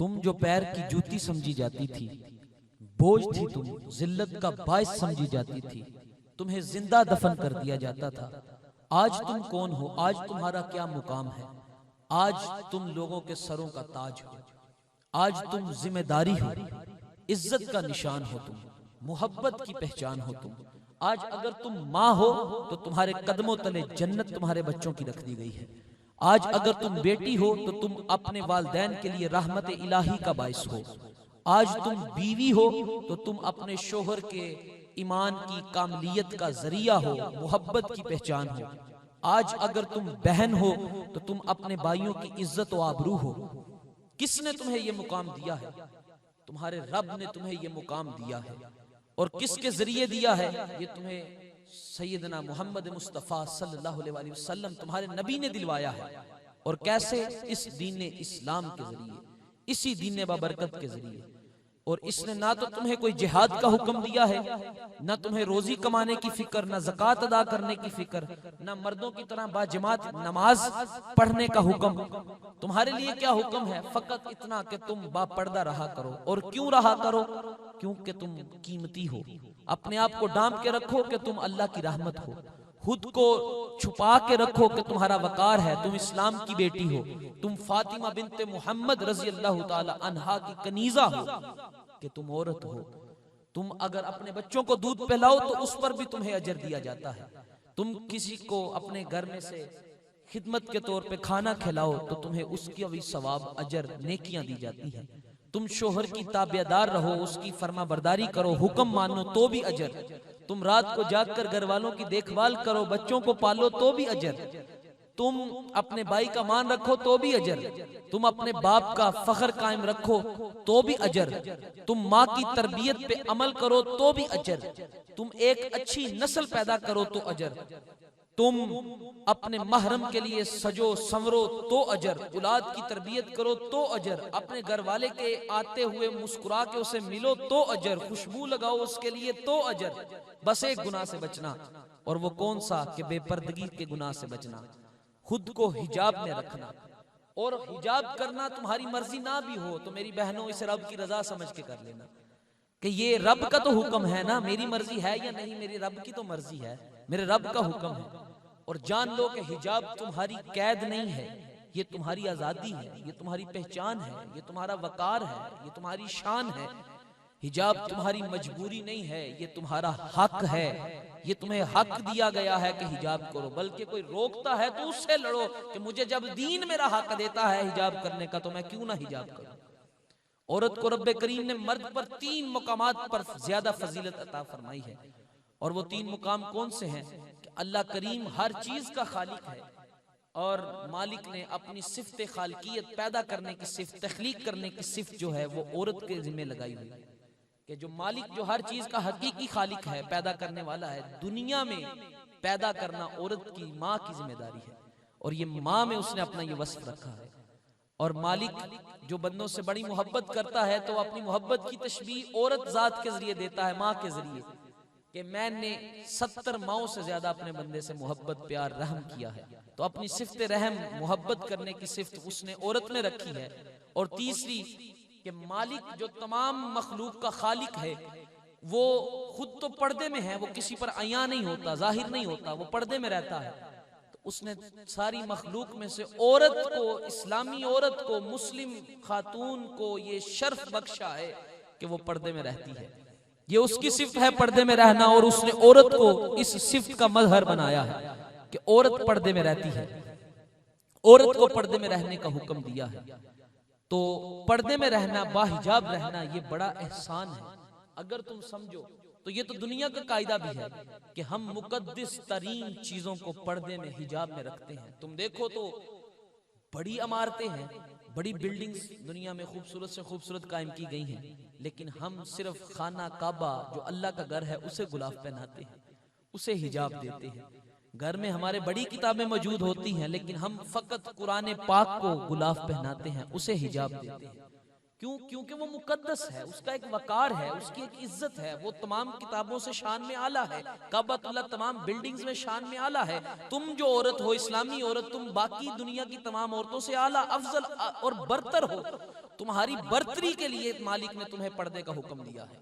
तुम जो पैर की जूती समझी जाती थी, बोझ थी तुम, जिल्लत का बायस समझी जाती थी, तुम्हें जिंदा दफन कर दिया जाता था। आज तुम कौन हो? आज तुम्हारा क्या मुकाम है? आज तुम लोगों के सरों का ताज हो, आज तुम जिम्मेदारी हो, इज्जत का निशान हो, तुम मोहब्बत की पहचान हो तुम। आज अगर तुम माँ हो तो तुम्हारे कदमों तले जन्नत तुम्हारे बच्चों की रख दी गई है। आज अगर तुम बेटी हो तो तुम अपने वालिदैन के लिए रहमत इलाही का बाइस हो। आज तुम बीवी हो तो तुम अपने शोहर के ईमान की कामलियत का जरिया हो, मोहब्बत की पहचान हो। आज अगर तुम बहन हो तो तुम अपने भाइयों की इज्जत व आबरू हो। किसने तुम्हें यह मुकाम दिया है? तुम्हारे रब ने तुम्हें यह मुकाम दिया है। और किसके जरिए दिया है? ये तुम्हें सैयदना मोहम्मद मुस्तफ़ा सल्लल्लाहु अलैहि वसल्लम तुम्हारे नबी ने दिलवाया है। और कैसे? इस दीन इस्लाम के जरिए, इसी दीन बाबरकत के जरिए। और इसने ना तो तुम्हें कोई जिहाद का हुक्म दिया है, ना तुम्हें रोजी कमाने की फिक्र, ना ज़कात अदा करने की फिक्र, ना मर्दों की तरह बाजमात नमाज पढ़ने का हुक्म। तुम्हारे लिए क्या हुक्म है? फकत इतना कि तुम बापर्दा रहा करो। और क्यों रहा करो? क्योंकि तुम कीमती हो। अपने आप को डांप के रखो कि तुम अल्लाह की रहमत हो। खुद को छुपा के रखो कि तुम्हारा वकार है, तुम इस्लाम की बेटी हो, तुम फातिमा बिनते मोहम्मद रजी अल्लाह ताला अन्हा की कनीजा हो, कि तुम औरत हो। तुम अगर अपने बच्चों को दूध पिलाओ तो उस पर भी तुम्हें अजर दिया जाता है। तुम किसी को अपने घर में से खिदमत के तौर पे खाना खिलाओ तो तुम्हें उसकी भी सवाब, अजर, नेकियां दी जाती है। तुम शोहर की ताबेदार रहो, उसकी फर्मा बरदारी करो, हुक्म मानो तो भी अजर। तुम रात को जागकर घर वालों की देखभाल करो, बच्चों को पालो तो भी अजर। तुम अपने भाई का मान रखो तो भी अजर। तुम अपने बाप का फख्र कायम रखो तो भी अजर। तुम माँ की तरबियत पे अमल करो तो भी अजर। तुम एक अच्छी नस्ल पैदा करो तो अजर। तुम अपने महरम के लिए सजो संवरो तो अजर। औलाद की तरबियत करो तो अजर। अपने घर वाले के आते हुए मुस्कुरा के उसे मिलो तो अजर। खुशबू लगाओ उसके लिए तो अजर। बस एक गुनाह से बचना, और वो कौन सा? कि बेपर्दगी के गुनाह से बचना। खुद को हिजाब में रखना। और हिजाब करना तुम्हारी मर्जी ना भी हो तो मेरी बहनों, इसे रब की रजा समझ के कर लेना कि ये रब का तो हुक्म है ना, मेरी मर्जी है या नहीं, मेरी रब की तो मर्जी है, मेरे रब का हुक्म है। और जान लो कि हिजाब तुम्हारी कैद नहीं है, ये तुम्हारी आजादी है, ये तुम्हारी पहचान है, ये तुम्हारा वकार है, ये तुम्हारी शान है। हिजाब तुम्हारी मजबूरी नहीं है, ये तुम्हारा हक है। ये तुम्हें हक दिया गया है कि हिजाब करो। बल्कि कोई रोकता है तो उससे लड़ो कि मुझे जब दीन मेरा हक देता है हिजाब करने का तो मैं क्यों ना हिजाब करूं। औरत को रब्बे करीम ने मर्द पर 3 मुकामात पर ज्यादा फजीलत अता फरमाई है। और वो 3 मुकाम कौन से हैं? कि अल्लाह करीम हर चीज का खालिक है, और मालिक ने अपनी सिफ्त खालकियत, पैदा करने की सिफ्त, तख्लीक करने की सिफ्त जो है वो औरत के जिम्मे लगाई हुई है। कि जो मालिक, जो हर चीज का हकीकी खालिक है, पैदा करने वाला है, दुनिया में पैदा करना औरत की, माँ की जिम्मेदारी है। और ये माँ में उसने अपना ये वस्फ रखा है। और मालिक जो बंदों से बड़ी मोहब्बत करता है तो अपनी मोहब्बत की तशबीह औरत जात के जरिए देता है, माँ के जरिए, कि मैंने 70 माओं से ज्यादा अपने बंदे से मोहब्बत, प्यार, रहम किया है। तो अपनी सिफ्त रहम, मोहब्बत करने की सिफ्त उसने औरत में रखी है। और तीसरी कि मालिक जो तमाम मखलूक का खालिक है वो खुद तो पर्दे में है, वो किसी पर अया नहीं होता, जाहिर नहीं होता, वो पर्दे में रहता है। तो उसने सारी मखलूक में से औरत को, इस्लामी औरत को, मुस्लिम खातून को ये शर्फ बख्शा है कि वो पर्दे में रहती है। ये उसकी सिफ्त है पर्दे में रहना, और उसने औरत को इस सिफ्त का मजहर बनाया है कि औरत पर्दे में रहती है। औरत को पर्दे में रहने का हुक्म दिया है। तो पर्दे में रहना, बाहिजाब रहना, ये बड़ा एहसान है। अगर तुम समझो तो ये तो दुनिया का कायदा भी है कि हम मुकद्दस तरीन चीजों को पर्दे में, हिजाब में रखते हैं। तुम देखो तो बड़ी इमारतें हैं, बड़ी बिल्डिंग्स दुनिया में खूबसूरत से खूबसूरत कायम की गई हैं, लेकिन हम सिर्फ खाना काबा जो अल्लाह का घर है उसे गुलाफ पहनाते हैं, उसे हिजाब देते हैं। घर में हमारे बड़ी किताबें मौजूद होती हैं लेकिन हम फकत कुरान पाक को गुलाफ पहनाते हैं, उसे हिजाब देते हैं। क्यों? क्योंकि वो मुकद्दस है, उसका एक वकार है, उसकी एक इज्जत है। वो तमाम किताबों से शान में आला है, काबतुल्लाह तमाम बिल्डिंग्स में शान में आला है। तुम जो औरत हो, इस्लामी औरत, तुम बाकी दुनिया की तमाम औरतों से आला, अफजल और बरतर हो। तुम्हारी बर्तरी के लिए मालिक ने तुम्हें पर्दे का हुक्म दिया है।